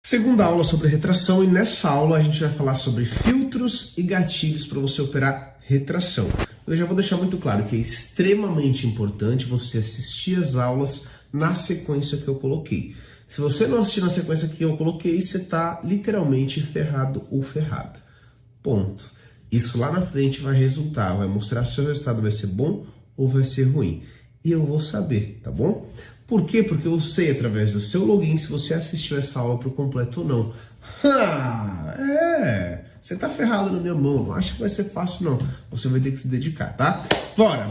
Segunda aula sobre retração, e nessa aula a gente vai falar sobre filtros e gatilhos para você operar retração. Eu já vou deixar muito claro que é extremamente importante você assistir as aulas na sequência que eu coloquei. Se você não assistir na sequência que eu coloquei, você está literalmente ferrado ou ferrado. Ponto. Isso lá na frente vai mostrar se o seu resultado vai ser bom ou vai ser ruim. E eu vou saber, tá bom? Por quê? Porque eu sei através do seu login se você assistiu essa aula por completo ou não. Você tá ferrado na minha mão, não acho que vai ser fácil não. Você vai ter que se dedicar, tá?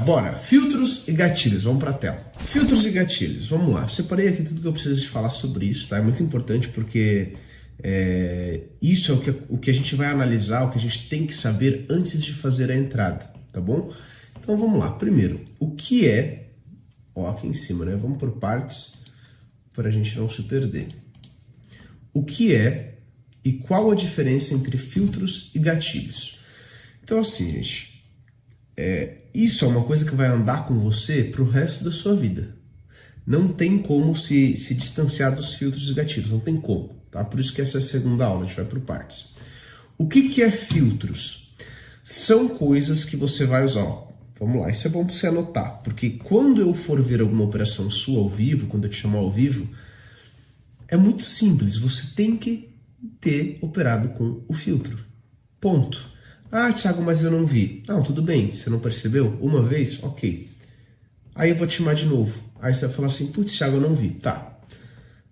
Bora! Filtros e gatilhos, vamos pra tela. Filtros e gatilhos, vamos lá. Separei aqui tudo que eu preciso de falar sobre isso, tá? É muito importante porque isso é o que a gente vai analisar, o que a gente tem que saber antes de fazer a entrada, tá bom? Então vamos lá. Primeiro, o que é... Ó, aqui em cima, né? Vamos por partes para a gente não se perder. O que é e qual a diferença entre filtros e gatilhos? Então, assim, gente, isso é uma coisa que vai andar com você para o resto da sua vida. Não tem como se distanciar dos filtros e gatilhos, não tem como, tá? Por isso que essa é a segunda aula, a gente vai por partes. O que é filtros? São coisas que você vai usar, ó. Vamos lá, isso é bom para você anotar, porque quando eu for ver alguma operação sua ao vivo, quando eu te chamar ao vivo, é muito simples, você tem que ter operado com o filtro. Ponto. Ah, Thiago, mas eu não vi. Não, tudo bem, você não percebeu? Uma vez? Ok. Aí eu vou te chamar de novo. Aí você vai falar assim, putz, Thiago, eu não vi. Tá.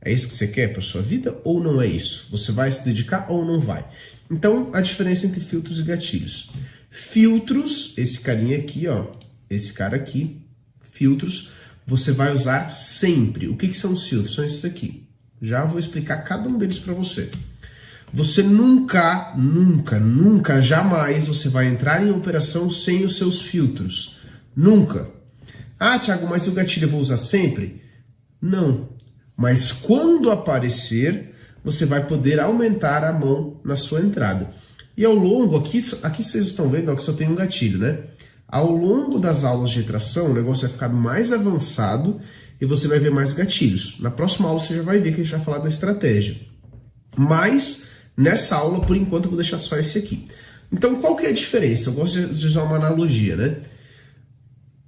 É isso que você quer para sua vida ou não é isso? Você vai se dedicar ou não vai? Então, a diferença entre filtros e gatilhos. Filtros, esse carinha aqui, ó, esse cara aqui, filtros, você vai usar sempre. O que são os filtros? São esses aqui. Já vou explicar cada um deles para você. Você nunca, jamais você vai entrar em operação sem os seus filtros. Nunca. Ah, Thiago, mas o gatilho eu vou usar sempre? Não. Mas quando aparecer, você vai poder aumentar a mão na sua entrada. E ao longo, aqui vocês estão vendo ó, que só tem um gatilho, né? Ao longo das aulas de retração, o negócio vai ficar mais avançado e você vai ver mais gatilhos. Na próxima aula você já vai ver que a gente vai falar da estratégia. Mas, nessa aula, por enquanto, eu vou deixar só esse aqui. Então, qual que é a diferença? Eu gosto de usar uma analogia, né?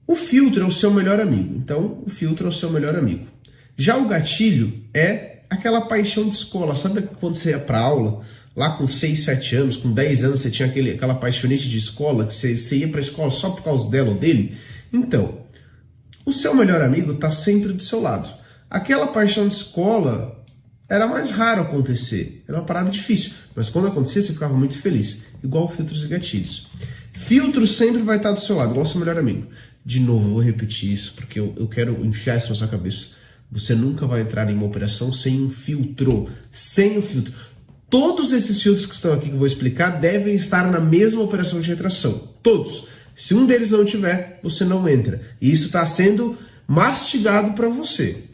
O filtro é o seu melhor amigo. Então, o filtro é o seu melhor amigo. Já o gatilho é aquela paixão de escola. Sabe quando você ia para aula... Lá com 6, 7 anos, com 10 anos, você tinha aquela paixonite de escola, que você ia para a escola só por causa dela ou dele? Então, o seu melhor amigo está sempre do seu lado. Aquela paixão de escola era mais raro acontecer, era uma parada difícil, mas quando acontecia você ficava muito feliz, igual filtros e gatilhos. Filtro sempre vai estar do seu lado, igual o seu melhor amigo. De novo, eu vou repetir isso, porque eu quero enfiar isso na sua cabeça. Você nunca vai entrar em uma operação sem um filtro, sem o filtro. Todos esses filtros que estão aqui que eu vou explicar devem estar na mesma operação de retração. Todos. Se um deles não tiver, você não entra. E isso está sendo mastigado para você.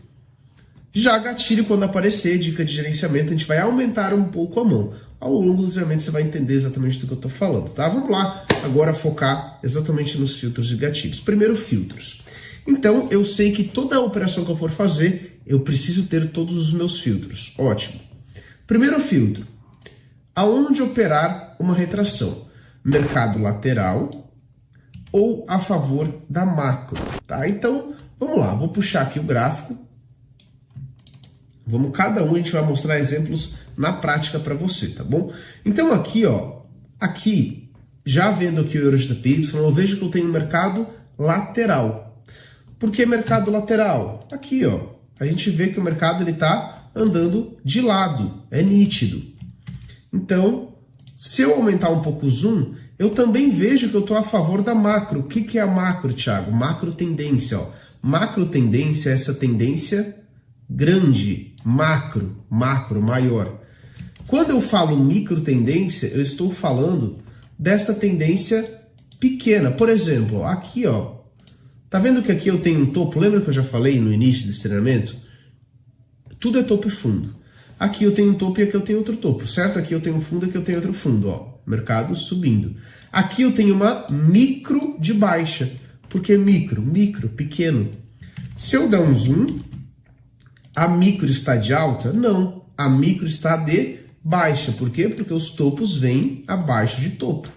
Já gatilho, quando aparecer, dica de gerenciamento, a gente vai aumentar um pouco a mão. Ao longo do treinamento você vai entender exatamente do que eu estou falando, tá? Vamos lá, agora focar exatamente nos filtros e gatilhos. Primeiro, filtros. Então, eu sei que toda operação que eu for fazer, eu preciso ter todos os meus filtros. Ótimo. Primeiro filtro, aonde operar uma retração? Mercado lateral ou a favor da macro, tá? Então, vamos lá, vou puxar aqui o gráfico. Cada um a gente vai mostrar exemplos na prática para você, tá bom? Então aqui, ó, já vendo aqui o EURJPY, eu vejo que eu tenho um mercado lateral. Por que mercado lateral? Aqui, ó, a gente vê que o mercado ele tá andando de lado, é nítido. Então, se eu aumentar um pouco o zoom, eu também vejo que eu estou a favor da macro. O que é a macro, Thiago? Macro tendência. Ó. Macro tendência é essa tendência grande, macro, maior. Quando eu falo micro tendência, eu estou falando dessa tendência pequena. Por exemplo, aqui, ó, tá vendo que aqui eu tenho um topo? Lembra que eu já falei no início desse treinamento? Tudo é topo e fundo. Aqui eu tenho um topo e aqui eu tenho outro topo, certo? Aqui eu tenho um fundo e aqui eu tenho outro fundo, ó. Mercado subindo. Aqui eu tenho uma micro de baixa. Por que micro? Micro, pequeno. Se eu der um zoom, a micro está de alta? Não. a micro está de baixa. Por quê? Porque os topos vêm abaixo de topo.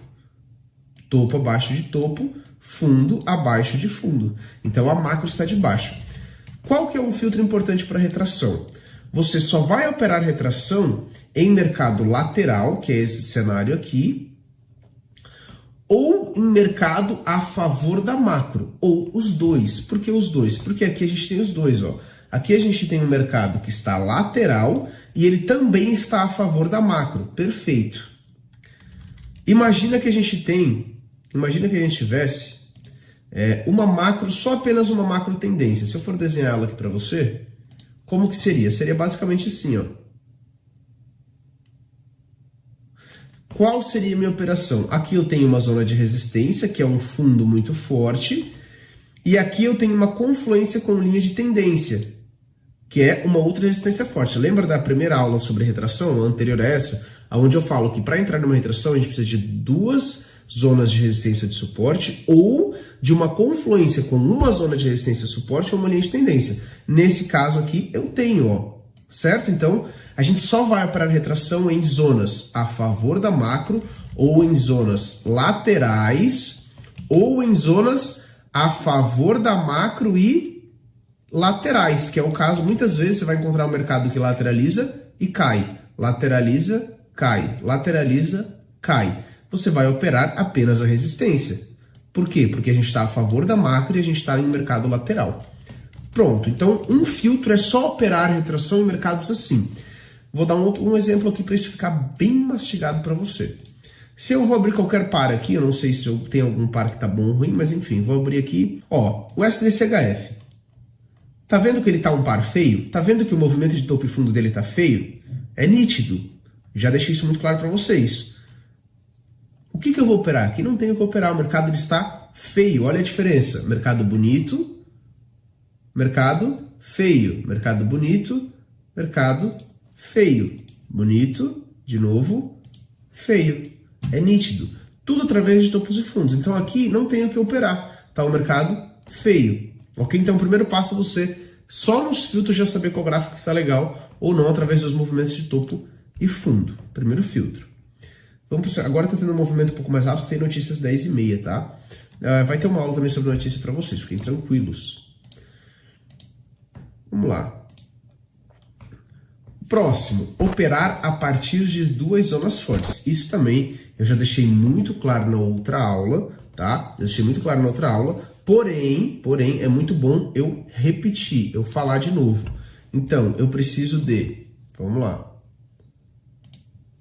Topo abaixo de topo, fundo abaixo de fundo. Então a macro está de baixa. Qual que é o filtro importante para retração? Você só vai operar retração em mercado lateral, que é esse cenário aqui, ou em mercado a favor da macro, ou os dois. Por que os dois? Porque aqui a gente tem os dois, ó. Aqui a gente tem um mercado que está lateral e ele também está a favor da macro. Perfeito. Imagina que a gente tivesse uma macro, só apenas uma macro tendência. Se eu for desenhar ela aqui para você, como que seria? Seria basicamente assim, ó. Qual seria a minha operação? Aqui eu tenho uma zona de resistência, que é um fundo muito forte, e aqui eu tenho uma confluência com linha de tendência, que é uma outra resistência forte. Lembra da primeira aula sobre retração, a anterior a essa, onde eu falo que para entrar numa retração a gente precisa de duas zonas de resistência de suporte ou de uma confluência com uma zona de resistência de suporte ou uma linha de tendência. Nesse caso aqui eu tenho, ó, certo? Então a gente só vai operar retração em zonas a favor da macro ou em zonas laterais ou em zonas a favor da macro e laterais, que é o caso, muitas vezes você vai encontrar um mercado que lateraliza e cai, lateraliza, cai, lateraliza, cai. Você vai operar apenas a resistência. Por quê? Porque a gente está a favor da macro e a gente está em mercado lateral. Pronto, então um filtro é só operar retração em mercados assim. Vou dar um exemplo aqui para isso ficar bem mastigado para você. Se eu vou abrir qualquer par aqui, eu não sei se eu tenho algum par que tá bom ou ruim, mas enfim, vou abrir aqui. Ó, o SDCHF. Tá vendo que ele tá um par feio? Tá vendo que o movimento de topo e fundo dele tá feio? É nítido. Já deixei isso muito claro para vocês. O que eu vou operar? Aqui não tenho que operar, o mercado ele está feio. Olha a diferença. Mercado bonito, mercado feio. Mercado bonito, mercado feio. Bonito, de novo, feio. É nítido. Tudo através de topos e fundos. Então aqui não tenho que operar. Tá o mercado feio. Ok? Então o primeiro passo é você, só nos filtros, já saber qual gráfico está legal ou não, através dos movimentos de topo e fundo. Primeiro filtro. Agora está tendo um movimento um pouco mais rápido, tem notícias 10h30, tá? Vai ter uma aula também sobre notícia para vocês, fiquem tranquilos. Vamos lá. Próximo, operar a partir de duas zonas fortes. Isso também eu já deixei muito claro na outra aula, tá? Eu deixei muito claro na outra aula, porém é muito bom eu repetir, eu falar de novo. Então, eu preciso de, vamos lá.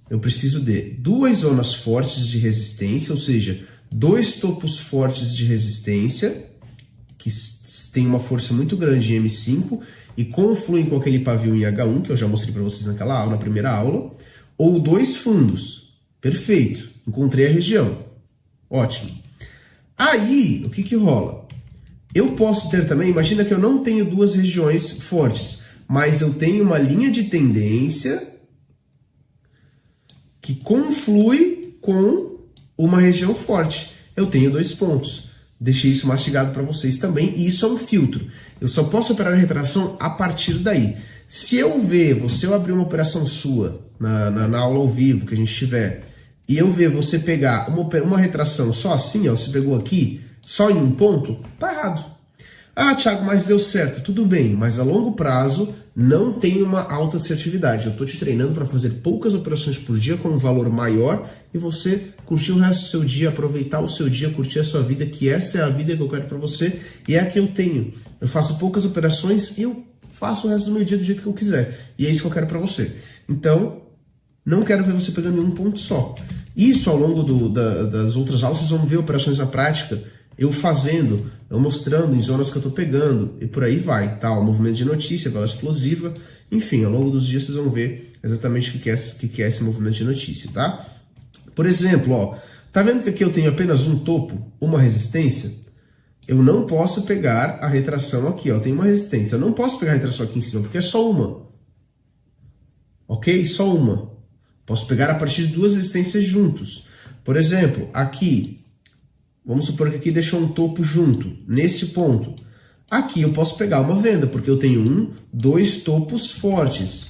Eu preciso de duas zonas fortes de resistência, ou seja, dois topos fortes de resistência, que tem uma força muito grande em M5 e confluem com aquele pavio em H1, que eu já mostrei para vocês naquela aula, na primeira aula, ou dois fundos. Perfeito, encontrei a região. Ótimo. Aí, o que rola? Eu posso ter também, imagina que eu não tenho duas regiões fortes, mas eu tenho uma linha de tendência que conflui com uma região forte. Eu tenho dois pontos. Deixei isso mastigado para vocês também, e isso é um filtro. Eu só posso operar a retração a partir daí. Se eu abrir uma operação sua, na aula ao vivo que a gente tiver, e eu ver você pegar uma retração só assim, ó, você pegou aqui, só em um ponto, tá errado. Ah, Thiago, mas deu certo. Tudo bem, mas a longo prazo não tem uma alta assertividade. Eu estou te treinando para fazer poucas operações por dia com um valor maior e você curtir o resto do seu dia, aproveitar o seu dia, curtir a sua vida, que essa é a vida que eu quero para você e é a que eu tenho. Eu faço poucas operações e eu faço o resto do meu dia do jeito que eu quiser. E é isso que eu quero para você. Então, não quero ver você pegando em um ponto só. Isso ao longo das outras aulas, vocês vão ver operações na prática, eu fazendo, eu mostrando em zonas que eu estou pegando, e por aí vai, tá? O movimento de notícia, vela explosiva, enfim, ao longo dos dias vocês vão ver exatamente o que é esse movimento de notícia, tá? Por exemplo, ó, tá vendo que aqui eu tenho apenas um topo, uma resistência? Eu não posso pegar a retração aqui, ó, tem uma resistência, eu não posso pegar a retração aqui em cima, porque é só uma, ok? Só uma. Posso pegar a partir de duas resistências juntos. Por exemplo, aqui, vamos supor que aqui deixou um topo junto, nesse ponto. Aqui eu posso pegar uma venda, porque eu tenho dois topos fortes.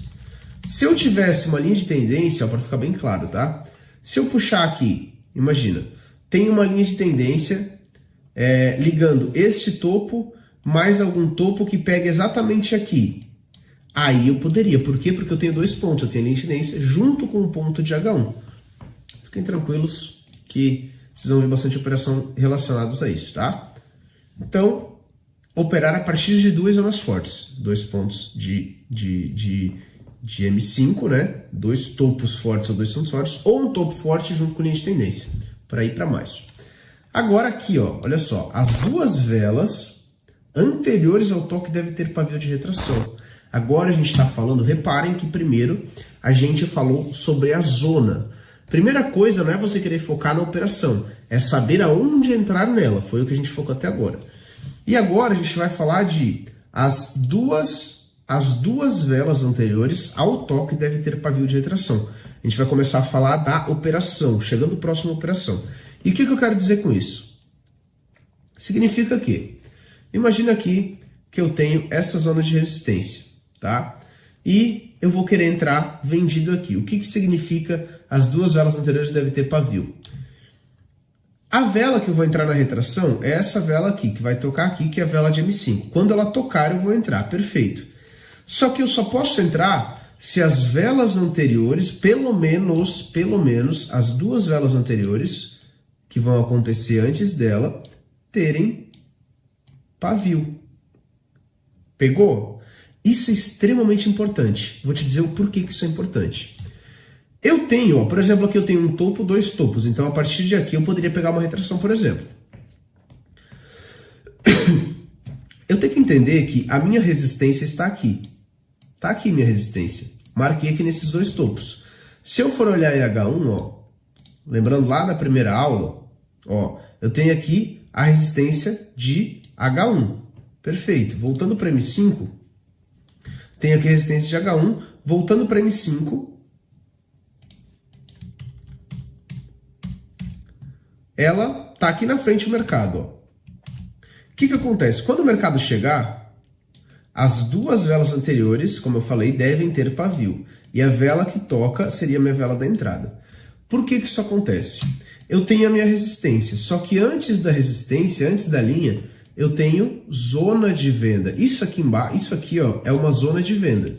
Se eu tivesse uma linha de tendência, para ficar bem claro, tá? Se eu puxar aqui, imagina, tem uma linha de tendência ligando este topo mais algum topo que pega exatamente aqui. Aí eu poderia. Por quê? Porque eu tenho dois pontos. Eu tenho a linha de tendência junto com o ponto de H1. Fiquem tranquilos que vocês vão ver bastante operação relacionadas a isso, tá? Então, operar a partir de duas zonas fortes. Dois pontos de M5, né? Dois topos fortes ou dois pontos fortes. Ou um topo forte junto com linha de tendência. Para ir para mais. Agora aqui, ó, olha só. As duas velas anteriores ao toque devem ter pavio de retração. Agora a gente está falando, reparem que primeiro a gente falou sobre a zona. Primeira coisa não é você querer focar na operação, é saber aonde entrar nela. Foi o que a gente focou até agora. E agora a gente vai falar de as duas velas anteriores ao toque devem ter pavio de retração. A gente vai começar a falar da operação, chegando próximo à operação. E o que eu quero dizer com isso? Significa que, imagina aqui que eu tenho essa zona de resistência, tá? E eu vou querer entrar vendido aqui. O que significa as duas velas anteriores devem ter pavio? A vela que eu vou entrar na retração é essa vela aqui, que vai tocar aqui, que é a vela de M5. Quando ela tocar, eu vou entrar, perfeito. Só que eu só posso entrar se as velas anteriores, pelo menos as duas velas anteriores, que vão acontecer antes dela, terem pavio. Pegou? Isso é extremamente importante. Vou te dizer o porquê que isso é importante. Eu tenho, ó, por exemplo, aqui eu tenho um topo, dois topos. Então, a partir de aqui, eu poderia pegar uma retração, por exemplo. Eu tenho que entender que a minha resistência está aqui. Está aqui minha resistência. Marquei aqui nesses dois topos. Se eu for olhar em H1, ó, lembrando lá da primeira aula, ó, eu tenho aqui a resistência de H1. Perfeito. Voltando para M5, tenho aqui a resistência de H1. Voltando para M5, ela está aqui na frente do mercado. Ó. O que acontece? Quando o mercado chegar, as duas velas anteriores, como eu falei, devem ter pavio. E a vela que toca seria a minha vela da entrada. Por que isso acontece? Eu tenho a minha resistência, só que antes da resistência, antes da linha, eu tenho zona de venda. Isso aqui embaixo, isso aqui, ó, é uma zona de venda.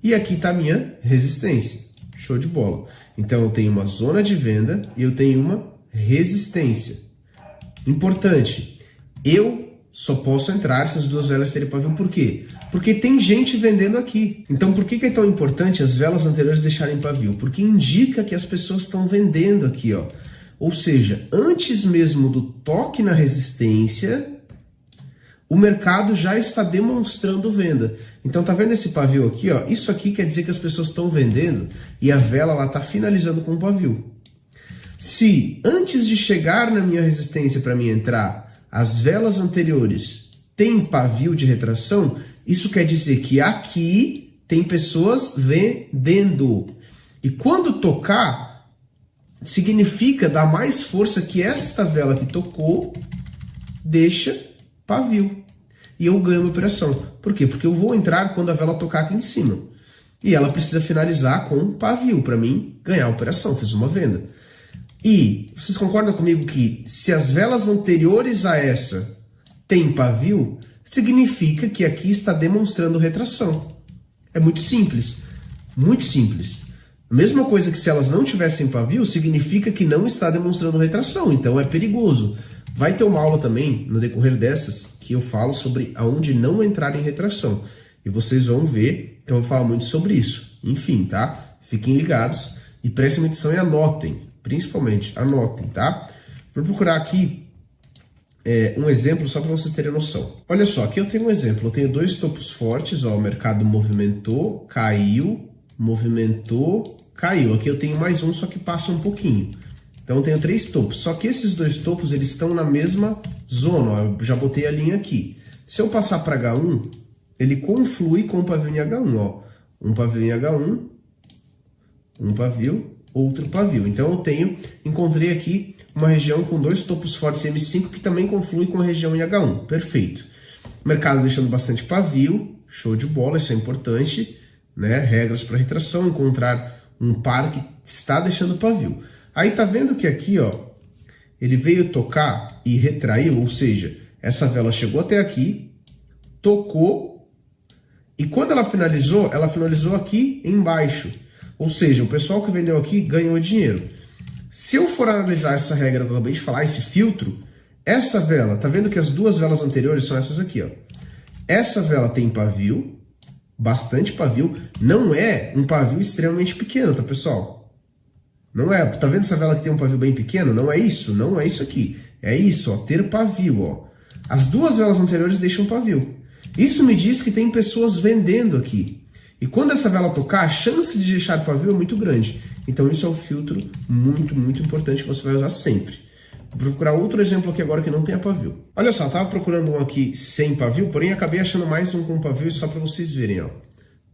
E aqui está a minha resistência. Show de bola. Então eu tenho uma zona de venda e eu tenho uma resistência. Importante, eu só posso entrar se as duas velas terem pavio. Por quê? Porque tem gente vendendo aqui. Então por que é tão importante as velas anteriores deixarem pavio? Porque indica que as pessoas estão vendendo aqui, ó. Ou seja, antes mesmo do toque na resistência, o mercado já está demonstrando venda. Então tá vendo esse pavio aqui, ó? Isso aqui quer dizer que as pessoas estão vendendo e a vela lá está finalizando com o pavio. Se antes de chegar na minha resistência para mim entrar, as velas anteriores têm pavio de retração, isso quer dizer que aqui tem pessoas vendendo. E quando tocar, significa dar mais força que esta vela que tocou deixa pavio. E eu ganho uma operação. Por quê? Porque eu vou entrar quando a vela tocar aqui em cima. E ela precisa finalizar com pavio para mim ganhar a operação. Fiz uma venda. E vocês concordam comigo que se as velas anteriores a essa têm pavio, significa que aqui está demonstrando retração. É muito simples. Muito simples. A mesma coisa que se elas não tivessem pavio, significa que não está demonstrando retração. Então é perigoso. Vai ter uma aula também, no decorrer dessas, que eu falo sobre aonde não entrar em retração. E vocês vão ver que eu vou falar muito sobre isso. Enfim, tá? Fiquem ligados e prestem atenção e anotem. Principalmente, anotem, tá? Vou procurar aqui um exemplo só para vocês terem noção. Olha só, aqui eu tenho um exemplo. Eu tenho dois topos fortes, ó, o mercado movimentou, caiu, movimentou, caiu. Aqui eu tenho mais um, só que passa um pouquinho. Então eu tenho três topos. Só que esses dois topos, eles estão na mesma zona. Ó, eu já botei a linha aqui. Se eu passar para H1, ele conflui com o pavio em H1. Ó. Um pavio em H1, um pavio, outro pavio. Então eu encontrei aqui uma região com dois topos fortes M5 que também conflui com a região em H1. Perfeito. O mercado deixando bastante pavio. Show de bola, isso é importante. né? Regras para retração, encontrar um par que está deixando pavio. Aí tá vendo que aqui, ó, ele veio tocar e retraiu, ou seja, essa vela chegou até aqui, tocou, e quando ela finalizou aqui embaixo. Ou seja, o pessoal que vendeu aqui ganhou dinheiro. Se eu for analisar essa regra que eu acabei de falar, esse filtro, essa vela, tá vendo que as duas velas anteriores são essas aqui, ó. Essa vela tem pavio, bastante pavio, não é um pavio extremamente pequeno, tá, pessoal? Não é, tá vendo essa vela que tem um pavio bem pequeno? Não é isso aqui. É isso, ó, ter pavio, ó. As duas velas anteriores deixam pavio. Isso me diz que tem pessoas vendendo aqui. E quando essa vela tocar, a chance de deixar pavio é muito grande. Então isso é um filtro muito, muito importante que você vai usar sempre. Vou procurar outro exemplo aqui agora que não tenha pavio. Olha só, eu tava procurando um aqui sem pavio, porém acabei achando mais um com pavio só para vocês verem, ó.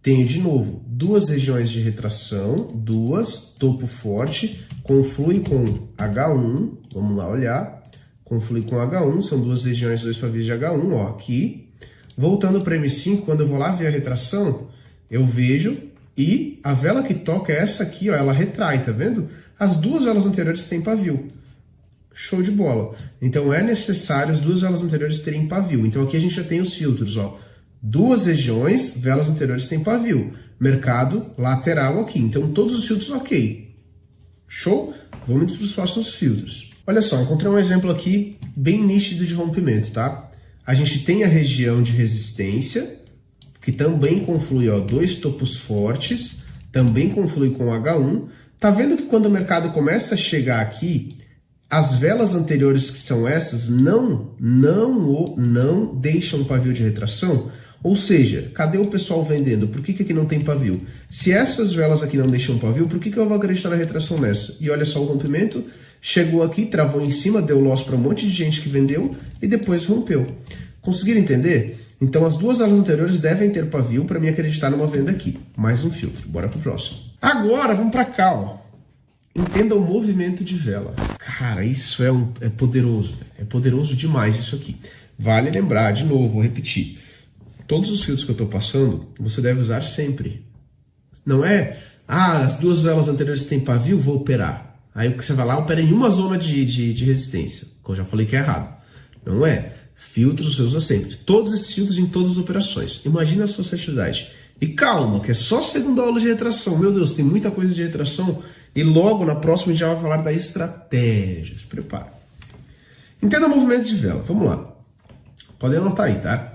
Tenho, de novo, duas regiões de retração, duas, topo forte, conflui com H1, vamos lá olhar, conflui com H1, são duas regiões, dois pavios de H1, ó, aqui. Voltando para M5, quando eu vou lá ver a retração, eu vejo, e a vela que toca é essa aqui, ó, ela retrai, tá vendo? As duas velas anteriores têm pavio. Show de bola. Então é necessário as duas velas anteriores terem pavio. Então aqui a gente já tem os filtros, ó. Duas regiões, velas anteriores têm pavio. Mercado lateral aqui. Então todos os filtros ok. Show? Vamos para os próximos filtros. Olha só, encontrei um exemplo aqui bem nítido de rompimento, tá? A gente tem a região de resistência, que também conflui, ó, dois topos fortes, também conflui com H1. Tá vendo que quando o mercado começa a chegar aqui, as velas anteriores, que são essas, não deixam pavio de retração? Ou seja, cadê o pessoal vendendo? Por que aqui não tem pavio? Se essas velas aqui não deixam pavio, por que eu vou acreditar na retração nessa? E olha só o rompimento, chegou aqui, travou em cima, deu loss para um monte de gente que vendeu e depois rompeu. Conseguiram entender? Então as duas velas anteriores devem ter pavio para me acreditar numa venda aqui. Mais um filtro, bora pro próximo. Agora vamos para cá, ó. Entenda o movimento de vela. Cara, isso é poderoso. É poderoso demais isso aqui. Vale lembrar, de novo, vou repetir. Todos os filtros que eu estou passando, você deve usar sempre. Não é, as duas velas anteriores têm pavio, vou operar. Aí você vai lá, opera em uma zona de resistência. Que eu já falei que é errado. Não é. Filtros você usa sempre. Todos esses filtros em todas as operações. Imagina a sua assertividade. E calma, que é só a segunda aula de retração. Meu Deus, tem muita coisa de retração. E logo na próxima a gente já vai falar da estratégia. Se prepara. Entenda o movimento de vela. Vamos lá. Podem anotar aí, tá?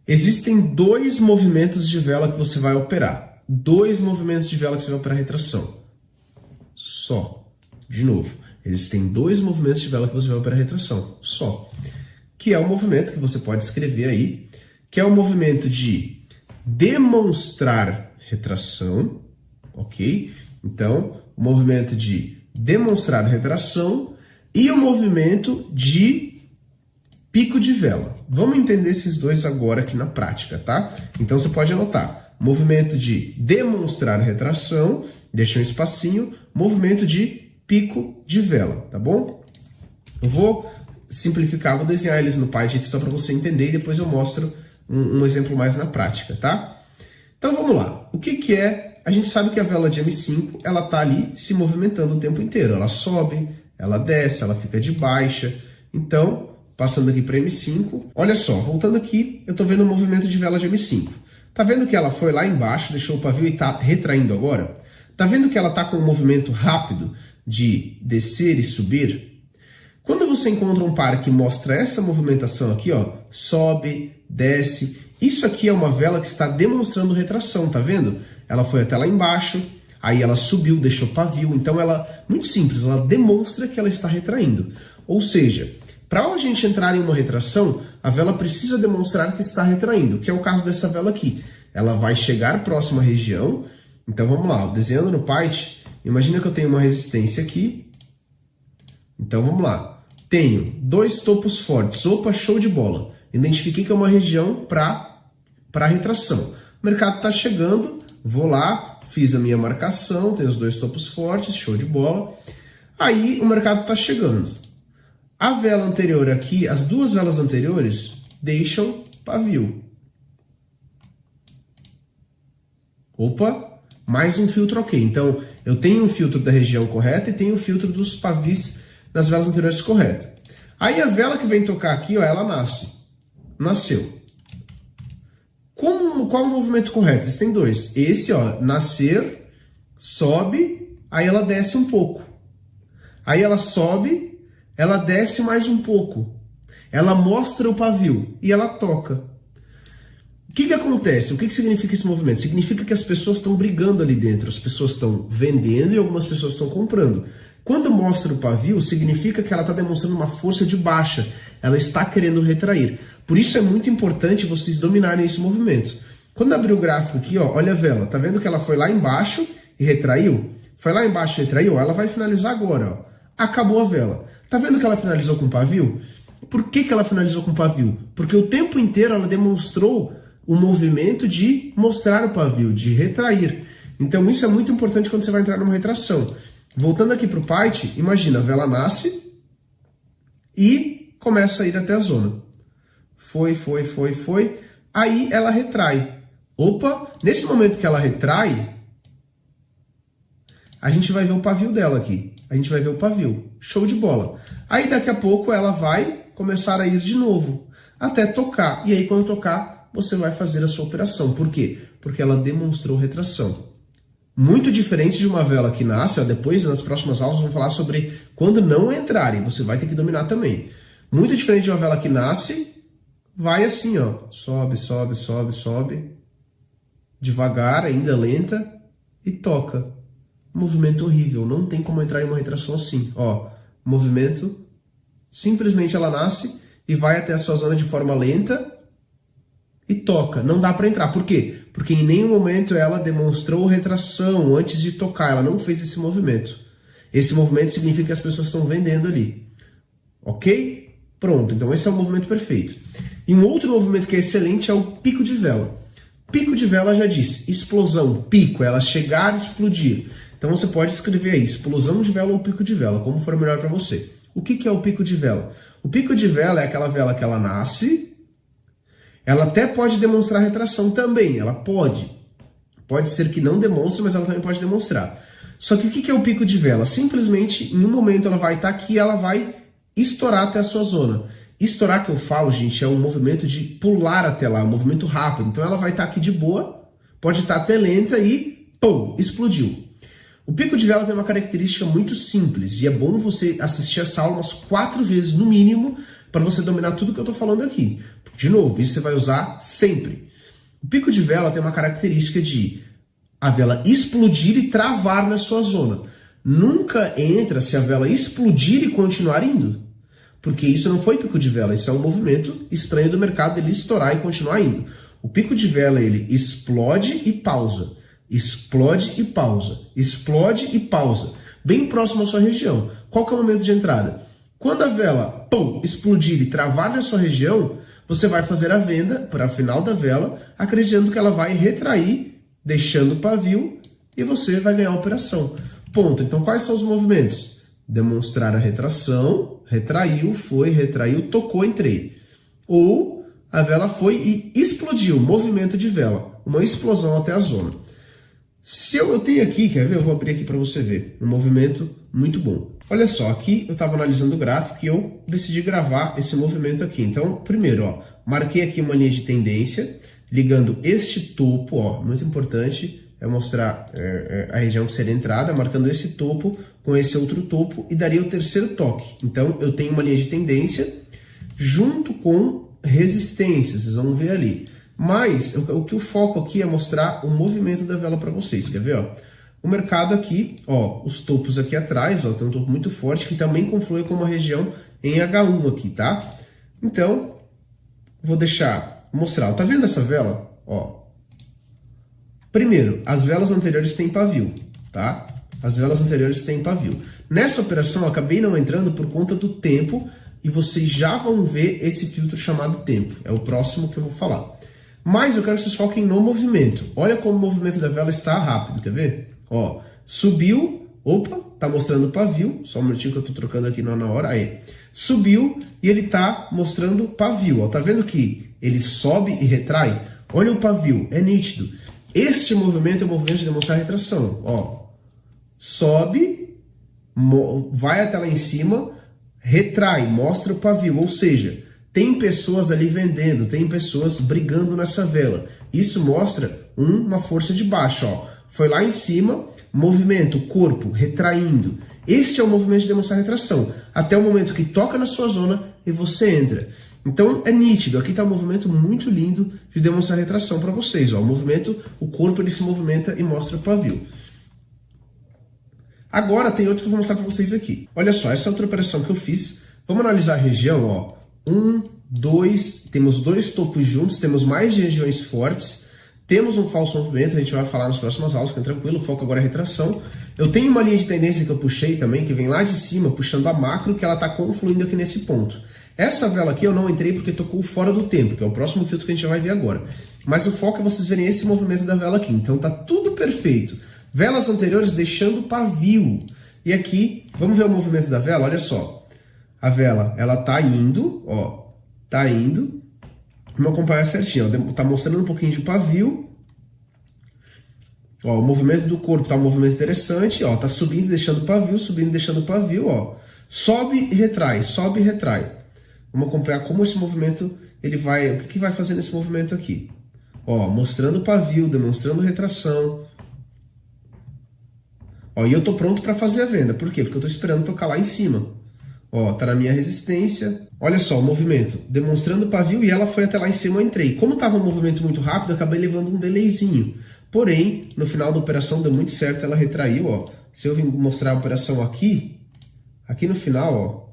Existem dois movimentos de vela que você vai operar. Dois movimentos de vela que você vai operar retração. Só. De novo. Existem dois movimentos de vela que você vai operar retração. Só. Que é o movimento que você pode escrever aí. Que é o movimento de demonstrar retração. Ok? Então, o movimento de demonstrar retração e o movimento de pico de vela. Vamos entender esses dois agora aqui na prática, tá? Então você pode anotar. Movimento de demonstrar retração, deixa um espacinho, movimento de pico de vela, tá bom? Eu vou simplificar, vou desenhar eles no Python aqui só para você entender e depois eu mostro um exemplo mais na prática, tá? Então vamos lá. O que é? A gente sabe que a vela de M5, ela tá ali se movimentando o tempo inteiro. Ela sobe, ela desce, ela fica de baixa. Então, passando aqui para M5, olha só, voltando aqui, eu tô vendo o movimento de vela de M5. Tá vendo que ela foi lá embaixo, deixou o pavio e tá retraindo agora? Tá vendo que ela tá com um movimento rápido de descer e subir? Quando você encontra um par que mostra essa movimentação aqui, ó, sobe, desce, isso aqui é uma vela que está demonstrando retração, tá vendo? Ela foi até lá embaixo, aí ela subiu, deixou pavio, então ela, muito simples, ela demonstra que ela está retraindo. Ou seja, para a gente entrar em uma retração, a vela precisa demonstrar que está retraindo, que é o caso dessa vela aqui. Ela vai chegar próxima à região, então vamos lá, desenhando no Python, imagina que eu tenho uma resistência aqui, então vamos lá. Tenho dois topos fortes, opa, show de bola. Identifiquei que é uma região para retração. O mercado está chegando, vou lá, fiz a minha marcação, tenho os dois topos fortes, show de bola. Aí o mercado está chegando. A vela anterior aqui, as duas velas anteriores deixam pavio. Opa, mais um filtro ok. Então, eu tenho um filtro da região correta e tenho um filtro dos pavis das velas anteriores correta. Aí a vela que vem tocar aqui, ó, ela nasce. Nasceu. Qual é o movimento correto? Existem dois. Esse, ó, nascer, sobe, aí ela desce um pouco. Aí ela sobe, ela desce mais um pouco. Ela mostra o pavio e ela toca. O que acontece? O que significa esse movimento? Significa que as pessoas estão brigando ali dentro. As pessoas estão vendendo e algumas pessoas estão comprando. Quando mostra o pavio, significa que ela está demonstrando uma força de baixa. Ela está querendo retrair. Por isso é muito importante vocês dominarem esse movimento. Quando abrir o gráfico aqui, ó, olha a vela. Tá vendo que ela foi lá embaixo e retraiu? Foi lá embaixo e retraiu? Ela vai finalizar agora, ó. Acabou a vela. Tá vendo que ela finalizou com pavio? Por que ela finalizou com pavio? Porque o tempo inteiro ela demonstrou o movimento de mostrar o pavio, de retrair. Então isso é muito importante quando você vai entrar numa retração. Voltando aqui para o Python, imagina, a vela nasce e começa a ir até a zona. Foi. Aí ela retrai. Opa, nesse momento que ela retrai, a gente vai ver o pavio dela aqui. A gente vai ver o pavio. Show de bola. Aí daqui a pouco ela vai começar a ir de novo, até tocar. E aí quando tocar, você vai fazer a sua operação. Por quê? Porque ela demonstrou retração. Muito diferente de uma vela que nasce, ó, depois nas próximas aulas vamos falar sobre quando não entrarem, você vai ter que dominar também. Muito diferente de uma vela que nasce, vai assim, ó, sobe, devagar, ainda lenta, e toca. Movimento horrível, não tem como entrar em uma retração assim, ó, movimento, simplesmente ela nasce e vai até a sua zona de forma lenta e toca, não dá para entrar. Por quê? Porque em nenhum momento ela demonstrou retração antes de tocar, ela não fez esse movimento. Esse movimento significa que as pessoas estão vendendo ali. Ok? Pronto, então esse é o movimento perfeito. E um outro movimento que é excelente é o pico de vela. Pico de vela já disse, explosão, pico, ela chegar e explodir. Então você pode escrever aí, explosão de vela ou pico de vela, como for melhor para você. O que é o pico de vela? O pico de vela é aquela vela que ela nasce. Ela até pode demonstrar retração também, ela pode. Pode ser que não demonstre, mas ela também pode demonstrar. Só que o que é o pico de vela? Simplesmente, em um momento ela vai estar aqui e ela vai estourar até a sua zona. Estourar que eu falo, gente, é um movimento de pular até lá, um movimento rápido. Então ela vai estar aqui de boa, pode estar até lenta e, pum, explodiu. O pico de vela tem uma característica muito simples e é bom você assistir essa aula umas 4 vezes no mínimo para você dominar tudo que eu estou falando aqui. De novo, isso você vai usar sempre. O pico de vela tem uma característica de a vela explodir e travar na sua zona. Nunca entra se a vela explodir e continuar indo. Porque isso não foi pico de vela, isso é um movimento estranho do mercado, ele estourar e continuar indo. O pico de vela, ele explode e pausa. Explode e pausa. Explode e pausa. Bem próximo à sua região. Qual que é o momento de entrada? Quando a vela, pum, explodir e travar na sua região, você vai fazer a venda para o final da vela, acreditando que ela vai retrair, deixando o pavio, e você vai ganhar a operação. Ponto. Então, quais são os movimentos? Demonstrar a retração, retraiu, foi, retraiu, tocou, entrei. Ou a vela foi e explodiu, movimento de vela, uma explosão até a zona. Se eu tenho aqui, quer ver? Eu vou abrir aqui para você ver, um movimento muito bom. Olha só, aqui eu estava analisando o gráfico e eu decidi gravar esse movimento aqui. Então, primeiro, ó, marquei aqui uma linha de tendência, ligando este topo, ó, muito importante, é mostrar a região de ser entrada, marcando esse topo com esse outro topo e daria o terceiro toque. Então, eu tenho uma linha de tendência junto com resistência, vocês vão ver ali. Mas o que o foco aqui é mostrar o movimento da vela para vocês, quer ver? Ó? O mercado aqui, ó, os topos aqui atrás, ó, tem um topo muito forte que também conflui com uma região em H1 aqui, tá? Então, vou mostrar, tá vendo essa vela? Ó. Primeiro, as velas anteriores têm pavio, tá? As velas anteriores têm pavio. Nessa operação, eu acabei não entrando por conta do tempo e vocês já vão ver esse filtro chamado tempo. É o próximo que eu vou falar. Mas eu quero que vocês foquem no movimento. Olha como o movimento da vela está rápido, quer ver? Ó, subiu, opa, tá mostrando o pavio, só um minutinho que eu tô trocando aqui na hora, aí. Subiu e ele tá mostrando pavio, ó, tá vendo que ele sobe e retrai? Olha o pavio, é nítido. Este movimento é o movimento de demonstrar retração. Ó, sobe, vai até lá em cima, retrai, mostra o pavio. Ou seja, tem pessoas ali vendendo, tem pessoas brigando nessa vela. Isso mostra uma força de baixa. Ó. Foi lá em cima, movimento, corpo, retraindo. Este é o movimento de demonstrar retração. Até o momento que toca na sua zona e você entra. Então é nítido, aqui está um movimento muito lindo de demonstrar retração para vocês. Ó. O movimento, o corpo ele se movimenta e mostra o pavio. Agora tem outro que eu vou mostrar para vocês aqui. Olha só, essa outra operação que eu fiz. Vamos analisar a região. Ó. 1, 2, temos dois topos juntos, temos mais regiões fortes. Temos um falso movimento, a gente vai falar nas próximas aulas, fica tranquilo, o foco agora é retração. Eu tenho uma linha de tendência que eu puxei também, que vem lá de cima, puxando a macro, que ela está confluindo aqui nesse ponto. Essa vela aqui eu não entrei porque tocou fora do tempo, que é o próximo filtro que a gente vai ver agora. Mas o foco é vocês verem esse movimento da vela aqui, então tá tudo perfeito. Velas anteriores deixando pavio. E aqui, vamos ver o movimento da vela, olha só. A vela, ela tá indo, ó, tá indo. Vamos acompanhar certinho, ó, tá mostrando um pouquinho de pavio. Ó, o movimento do corpo tá um movimento interessante, ó, tá subindo, deixando pavio, subindo, deixando pavio, ó. Sobe e retrai, sobe e retrai. Vamos acompanhar como esse movimento, ele vai, o que vai fazer nesse movimento aqui. Ó, mostrando pavio, demonstrando retração. Ó, e eu tô pronto para fazer a venda, por quê? Porque eu tô esperando tocar lá em cima. Ó, tá na minha resistência. Olha só o movimento, demonstrando pavio e ela foi até lá em cima, eu entrei. Como tava um movimento muito rápido, eu acabei levando um delayzinho. Porém, no final da operação deu muito certo, ela retraiu, ó. Se eu vim mostrar a operação aqui no final, ó.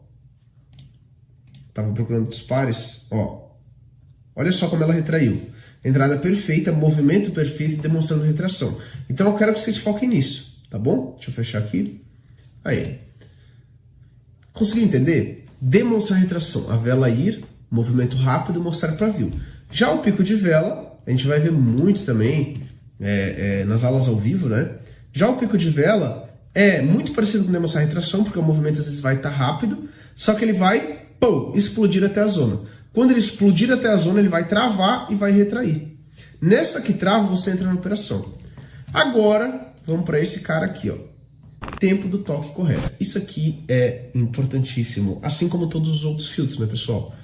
Tava procurando os pares, ó. Olha só como ela retraiu. Entrada perfeita, movimento perfeito, demonstrando retração. Então eu quero que vocês foquem nisso, tá bom? Deixa eu fechar aqui. Aí. Conseguiu entender? Demonstrar retração. A vela ir, movimento rápido, mostrar pavio. Já o pico de vela, a gente vai ver muito também nas aulas ao vivo, né? Já o pico de vela é muito parecido com demonstrar retração, porque o movimento às vezes vai estar rápido, só que ele vai explodir até a zona. Quando ele explodir até a zona, ele vai travar e vai retrair. Nessa que trava, você entra na operação. Agora, vamos para esse cara aqui, ó. Tempo do toque correto. Isso aqui é importantíssimo, assim como todos os outros filtros, né, pessoal?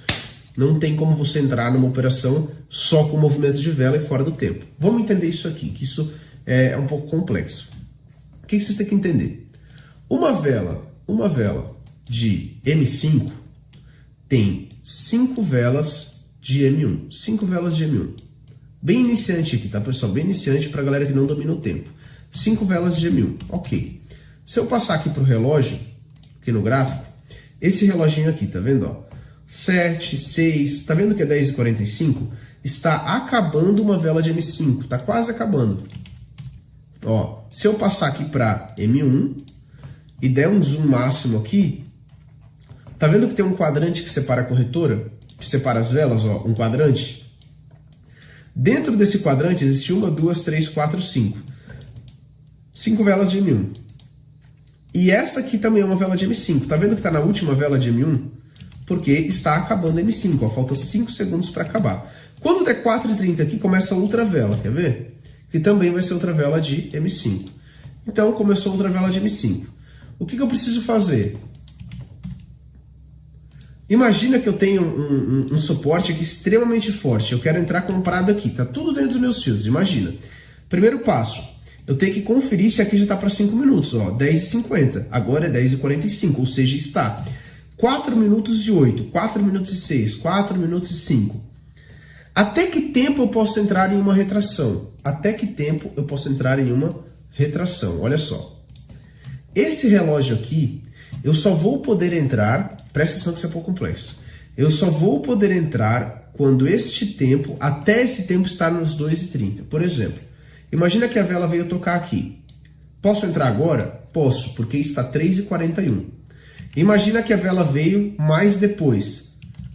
Não tem como você entrar numa operação só com movimento de vela e fora do tempo. Vamos entender isso aqui, que isso é um pouco complexo. O que vocês têm que entender? Uma vela de M5 tem 5 velas de M1. 5 velas de M1. Bem iniciante aqui, tá, pessoal? Bem iniciante para a galera que não domina o tempo. 5 velas de M1. Ok. Se eu passar aqui para o relógio, aqui no gráfico, esse reloginho aqui, tá vendo? Ó, 7, 6, tá vendo que é 10h45? Está acabando uma vela de M5, tá quase acabando. Ó, se eu passar aqui para M1 e der um zoom máximo aqui, tá vendo que tem um quadrante que separa a corretora? Que separa as velas, ó, um quadrante? Dentro desse quadrante existe 1, 2, 3, 4, 5. 5 velas de M1. E essa aqui também é uma vela de M5. Tá vendo que tá na última vela de M1? Porque está acabando M5, ó, falta 5 segundos para acabar. Quando der 4h30 aqui, começa outra vela, quer ver? Que também vai ser outra vela de M5. Então, começou outra vela de M5. O que eu preciso fazer? Imagina que eu tenho um suporte aqui extremamente forte. Eu quero entrar comprado aqui. Tá tudo dentro dos meus fios, imagina. Primeiro passo. Eu tenho que conferir se aqui já está para 5 minutos. Ó, 10h50. Agora é 10h45, ou seja, está 4 minutos e 8, 4 minutos e 6, 4 minutos e 5. Até que tempo eu posso entrar em uma retração? Até que tempo eu posso entrar em uma retração? Olha só. Esse relógio aqui, eu só vou poder entrar, presta atenção que isso é um pouco complexo. Eu só vou poder entrar quando até esse tempo estar nos 2h30. Por exemplo, imagina que a vela veio tocar aqui. Posso entrar agora? Posso, porque está 3h41. Imagina que a vela veio mais depois.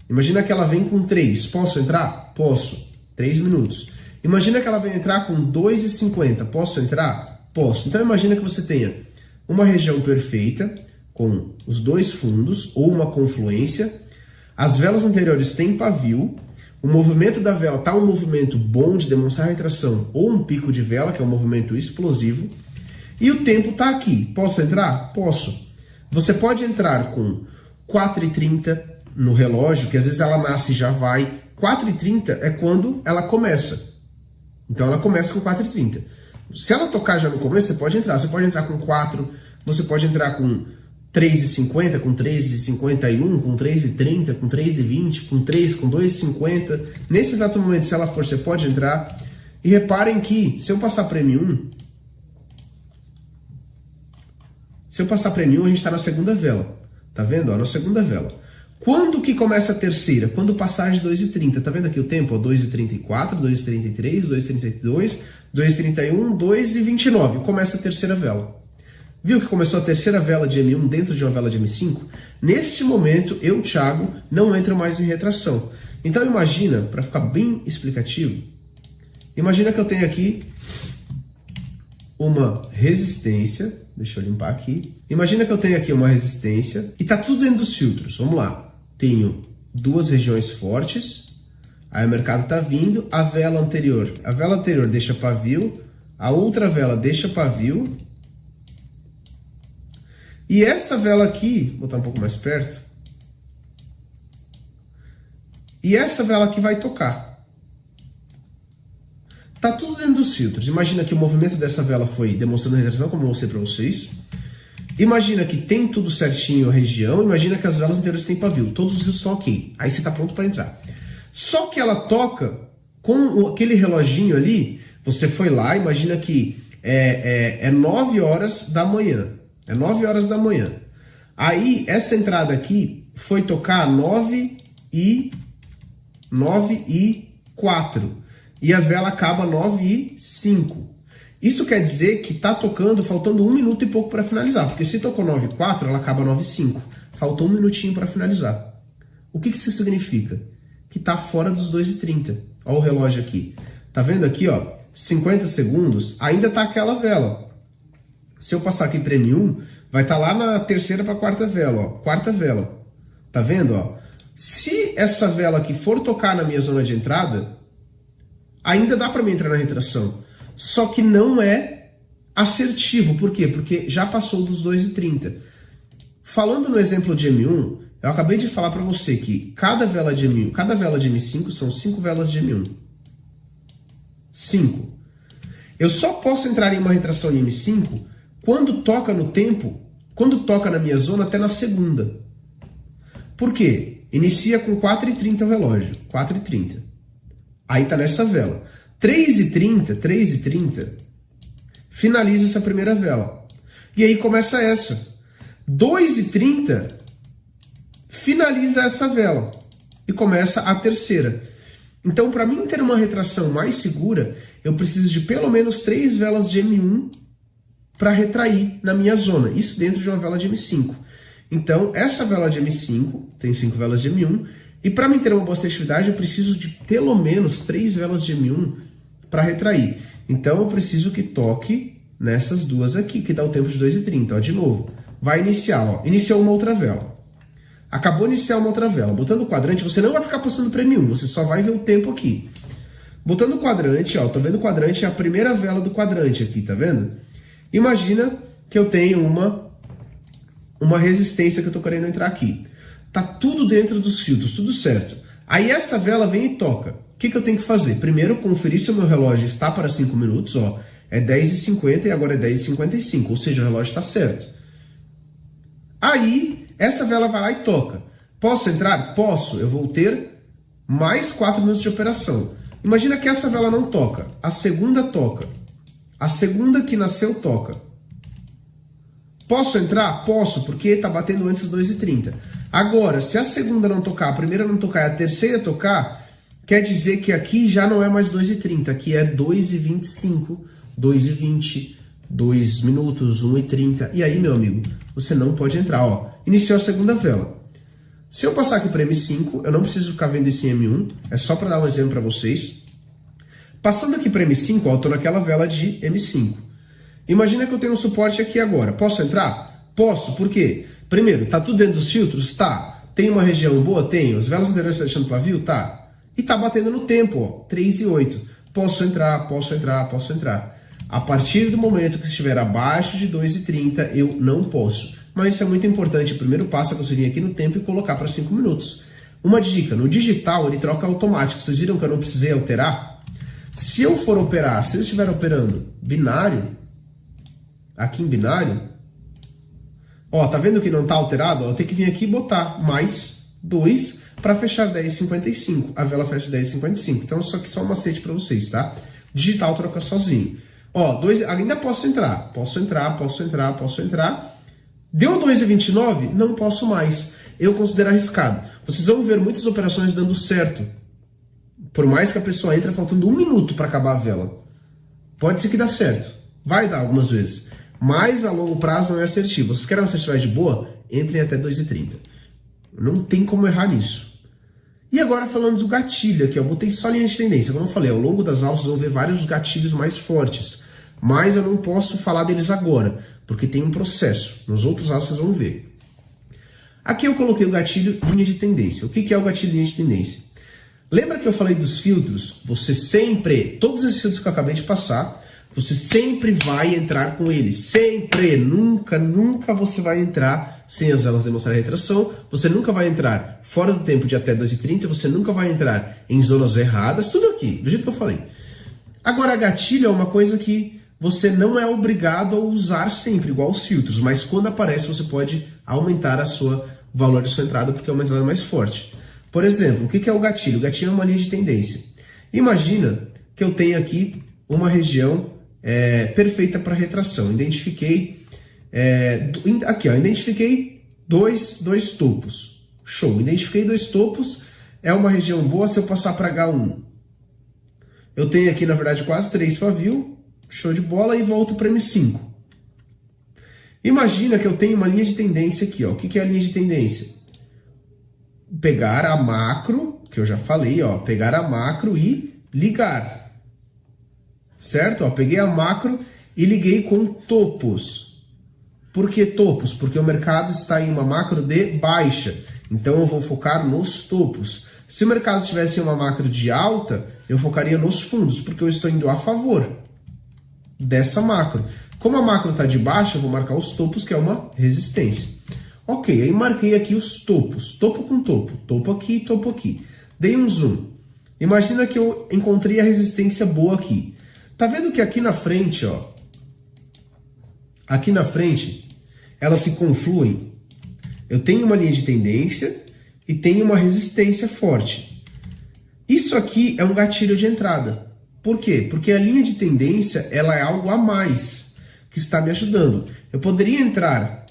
Imagina que ela vem com 3. Posso entrar? Posso. 3 minutos. Imagina que ela vem entrar com 2h50. Posso entrar? Posso. Então imagina que você tenha uma região perfeita, com os dois fundos, ou uma confluência. As velas anteriores têm pavio. o movimento da vela está um movimento bom de demonstrar retração ou um pico de vela, que é um movimento explosivo, e o tempo está aqui. Posso entrar? Posso. Você pode entrar com 4h30 no relógio, que às vezes ela nasce e já vai. 4h30 é quando ela começa. Então ela começa com 4h30. Se ela tocar já no começo, você pode entrar. Você pode entrar com 4, você pode entrar com 3h50, com 3h51, com 3h30, com 3h20, com 3, com 2h50. Nesse exato momento, se ela for, você pode entrar. E reparem que, se eu passar para M1, a gente está na segunda vela. Tá vendo? Ó, na segunda vela. Quando que começa a terceira? Quando passar de 2h30. Tá vendo aqui o tempo? 2h34, 2h33, 2h32, 2h31, 2h29. Começa a terceira vela. Viu que começou a terceira vela de M1 dentro de uma vela de M5? Neste momento, eu, Thiago, não entro mais em retração. Então imagina, para ficar bem explicativo, imagina que eu tenho aqui uma resistência. Deixa eu limpar aqui. Imagina que eu tenho aqui uma resistência e tá tudo dentro dos filtros. Vamos lá. Tenho duas regiões fortes. Aí o mercado tá vindo. A vela anterior deixa pavio. A outra vela deixa pavio. E essa vela aqui, vou botar um pouco mais perto. E essa vela aqui vai tocar. Tá tudo dentro dos filtros. Imagina que o movimento dessa vela foi demonstrando retração, como eu mostrei para vocês. Imagina que tem tudo certinho a região. Imagina que as velas anteriores têm pavio. Todos os rios estão ok. Aí você está pronto para entrar. Só que ela toca com aquele reloginho ali. Você foi lá, imagina que é 9 horas da manhã. É 9 horas da manhã. Aí essa entrada aqui foi tocar 9h04. E a vela acaba 9h05. Isso quer dizer que está tocando faltando 1 minuto e pouco para finalizar. Porque se tocou 9h04, ela acaba 9h05. Faltou 1 minutinho para finalizar. O que isso significa? Que está fora dos 2h30. Olha o relógio aqui. Tá vendo aqui, ó? 50 segundos, ainda tá aquela vela. Se eu passar aqui para M1, vai estar lá na terceira para quarta vela, ó. Quarta vela. Tá vendo, ó? Se essa vela aqui for tocar na minha zona de entrada, ainda dá para mim entrar na retração. Só que não é assertivo. Por quê? Porque já passou dos 2h30. Falando no exemplo de M1, eu acabei de falar para você que cada vela de M5 são 5 velas de M1. 5. Eu só posso entrar em uma retração em M5 quando toca no tempo, quando toca na minha zona até na segunda. Por quê? Inicia com 4h30 o relógio. 4h30. Aí tá nessa vela. 3h30, finaliza essa primeira vela. E aí começa essa. 2h30, finaliza essa vela. E começa a terceira. Então, para mim ter uma retração mais segura, eu preciso de pelo menos 3 velas de M1 para retrair na minha zona. Isso dentro de uma vela de M5. Então, essa vela de M5, tem 5 velas de M1, e para mim ter uma boa assertividade, eu preciso de pelo menos 3 velas de M1 para retrair. Então, eu preciso que toque nessas duas aqui, que dá o tempo de 2h30. Ó, de novo, vai iniciar. Ó. Iniciou uma outra vela. Acabou de iniciar uma outra vela. Botando o quadrante, você não vai ficar passando para M1, você só vai ver o tempo aqui. Botando o quadrante, ó, tô vendo o quadrante, é a primeira vela do quadrante aqui, tá vendo? Imagina que eu tenho uma resistência que eu tô querendo entrar aqui. Tá tudo dentro dos filtros, tudo certo. Aí essa vela vem e toca. O que eu tenho que fazer? Primeiro, conferir se o meu relógio está para 5 minutos, ó. É 10h50 e agora é 10h55, ou seja, o relógio está certo. Aí, essa vela vai lá e toca. Posso entrar? Posso. Eu vou ter mais 4 minutos de operação. Imagina que essa vela não toca. A segunda toca. A segunda que nasceu toca. Posso entrar? Posso, porque está batendo antes das 2h30. Agora, se a segunda não tocar, a primeira não tocar e a terceira tocar, quer dizer que aqui já não é mais 2h30, aqui é 2h25, 2h20, 2 minutos, 1h30. E aí, meu amigo, você não pode entrar. Ó, iniciou a segunda vela. Se eu passar aqui para M5, eu não preciso ficar vendo isso em M1, é só para dar um exemplo para vocês. Passando aqui para M5, ó, eu estou naquela vela de M5. Imagina que eu tenho um suporte aqui agora. Posso entrar? Posso. Por quê? Primeiro, tá tudo dentro dos filtros? Tá. Tem uma região boa? Tenho. As velas anteriores estão deixando pavio? Tá. E tá batendo no tempo, ó, 3 e 8. Posso entrar, posso entrar, posso entrar. A partir do momento que estiver abaixo de 2 e 30, eu não posso. Mas isso é muito importante. O primeiro passo é você vir aqui no tempo e colocar para 5 minutos. Uma dica, no digital ele troca automático. Vocês viram que eu não precisei alterar? Se eu for operar, se eu estiver operando binário, aqui em binário, ó, tá vendo que não tá alterado? Ó, eu tenho que vir aqui e botar mais 2 para fechar 10,55. A vela fecha 10,55. Então isso aqui é só um macete para vocês, tá? Digital troca sozinho. Ó, 2, ainda posso entrar. Posso entrar, posso entrar, posso entrar. Deu 2,29? Não posso mais. Eu considero arriscado. Vocês vão ver muitas operações dando certo. Por mais que a pessoa entre faltando 1 minuto para acabar a vela. Pode ser que dá certo. Vai dar algumas vezes. Mas a longo prazo não é assertivo. Vocês querem uma assertividade boa? Entrem até 2,30. Não tem como errar nisso. E agora falando do gatilho aqui, eu botei só linha de tendência. Como eu falei, ao longo das aulas vocês vão ver vários gatilhos mais fortes. Mas eu não posso falar deles agora, porque tem um processo. Nos outros aulas vocês vão ver. Aqui eu coloquei o gatilho linha de tendência. O que é o gatilho linha de tendência? Lembra que eu falei dos filtros? Você sempre, todos esses filtros que eu acabei de passar, você sempre vai entrar com eles. Sempre, nunca você vai entrar sem as velas demonstrarem retração. Você nunca vai entrar fora do tempo de até 2,30. Você nunca vai entrar em zonas erradas. Tudo aqui, do jeito que eu falei. Agora, gatilho é uma coisa que você não é obrigado a usar sempre, igual os filtros. Mas quando aparece, você pode aumentar o valor da sua entrada, porque é uma entrada mais forte. Por exemplo, o que é o gatilho? O gatilho é uma linha de tendência. Imagina que eu tenho aqui uma região perfeita para retração. Identifiquei aqui, ó, identifiquei dois topos. Show. Identifiquei 2 topos. É uma região boa se eu passar para H1. Eu tenho aqui, na verdade, quase 3 pavio. Show de bola. E volto para M5. Imagina que eu tenho uma linha de tendência aqui. Ó. O que é a linha de tendência? Pegar a macro, que eu já falei, ó, pegar a macro e ligar. Certo? Ó, peguei a macro e liguei com topos. Por que topos? Porque o mercado está em uma macro de baixa. Então eu vou focar nos topos. Se o mercado estivesse em uma macro de alta, eu focaria nos fundos, porque eu estou indo a favor dessa macro. Como a macro está de baixa, eu vou marcar os topos, que é uma resistência. Ok, aí marquei aqui os topos. Topo com topo. Topo aqui, topo aqui. Dei um zoom. Imagina que eu encontrei a resistência boa aqui. Tá vendo que aqui na frente, ó, aqui na frente, elas se confluem? Eu tenho uma linha de tendência e tenho uma resistência forte. Isso aqui é um gatilho de entrada. Por quê? Porque a linha de tendência, ela é algo a mais que está me ajudando. Eu poderia entrar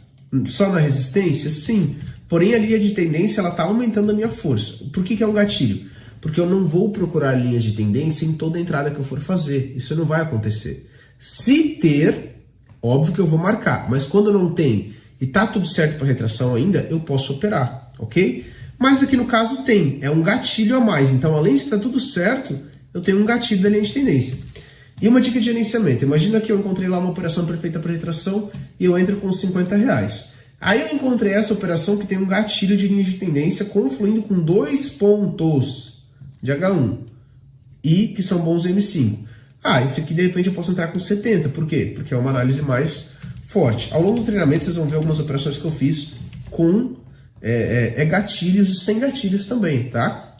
só na resistência? Sim. Porém, a linha de tendência ela está aumentando a minha força. Por que é um gatilho? Porque eu não vou procurar linhas de tendência em toda entrada que eu for fazer. Isso não vai acontecer. Se ter, óbvio que eu vou marcar. Mas quando não tem e está tudo certo para retração ainda, eu posso operar, ok? Mas aqui no caso tem. É um gatilho a mais. Então, além de estar tudo certo, eu tenho um gatilho da linha de tendência. E uma dica de gerenciamento. Imagina que eu encontrei lá uma operação perfeita para retração e eu entro com R$50. Aí eu encontrei essa operação que tem um gatilho de linha de tendência confluindo com 2 pontos de H1 e que são bons M5. Esse aqui de repente eu posso entrar com 70. Por quê? Porque é uma análise mais forte. Ao longo do treinamento vocês vão ver algumas operações que eu fiz com gatilhos e sem gatilhos também, tá?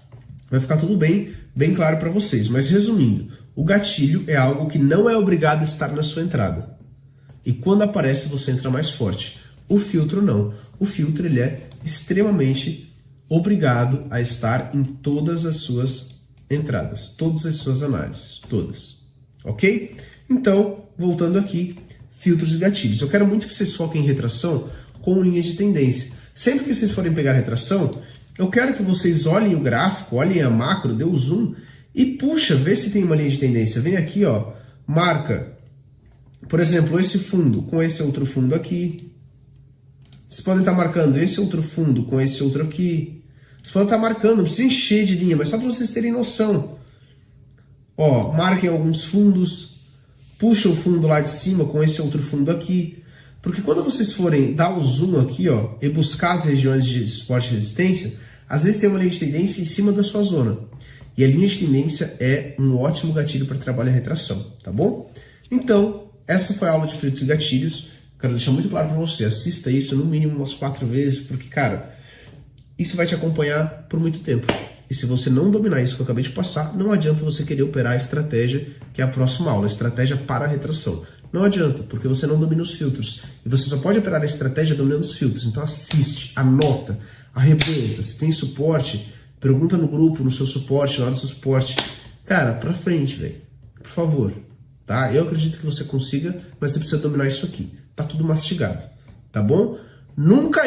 Vai ficar tudo bem claro para vocês. Mas resumindo, o gatilho é algo que não é obrigado a estar na sua entrada. E quando aparece, você entra mais forte. O filtro não. O filtro ele é extremamente obrigado a estar em todas as suas entradas, todas as suas análises, todas. Ok? Então, voltando aqui, filtros e gatilhos. Eu quero muito que vocês foquem em retração com linhas de tendência. Sempre que vocês forem pegar retração, eu quero que vocês olhem o gráfico, olhem a macro, dê o zoom e puxa, vê se tem uma linha de tendência. Vem aqui, ó, marca, por exemplo, esse fundo com esse outro fundo aqui. Vocês podem estar marcando esse outro fundo com esse outro aqui. Vocês podem estar marcando, não precisa encher de linha, mas só para vocês terem noção. Ó, marquem alguns fundos, puxa o fundo lá de cima com esse outro fundo aqui. Porque quando vocês forem dar o zoom aqui, ó, e buscar as regiões de suporte e resistência, às vezes tem uma linha de tendência em cima da sua zona. E a linha de tendência é um ótimo gatilho para trabalhar a retração, tá bom? Então, essa foi a aula de filtros e gatilhos. Quero deixar muito claro para você, assista isso no mínimo umas 4 vezes, porque, cara, isso vai te acompanhar por muito tempo. E se você não dominar isso que eu acabei de passar, não adianta você querer operar a estratégia, que é a próxima aula, a estratégia para a retração. Não adianta, porque você não domina os filtros. E você só pode operar a estratégia dominando os filtros. Então assiste, anota, arrebenta. Se tem suporte, pergunta no grupo, no seu suporte, na hora do seu suporte. Cara, pra frente, velho. Por favor. Tá? Eu acredito que você consiga, mas você precisa dominar isso aqui. Tá tudo mastigado. Tá bom? Nunca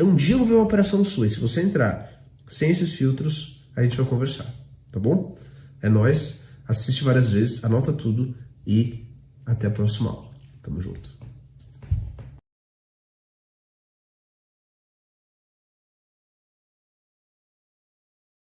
um dia eu vou ver uma operação sua. E se você entrar sem esses filtros, a gente vai conversar. Tá bom? É nóis. Assiste várias vezes, anota tudo e até a próxima aula. Tamo junto.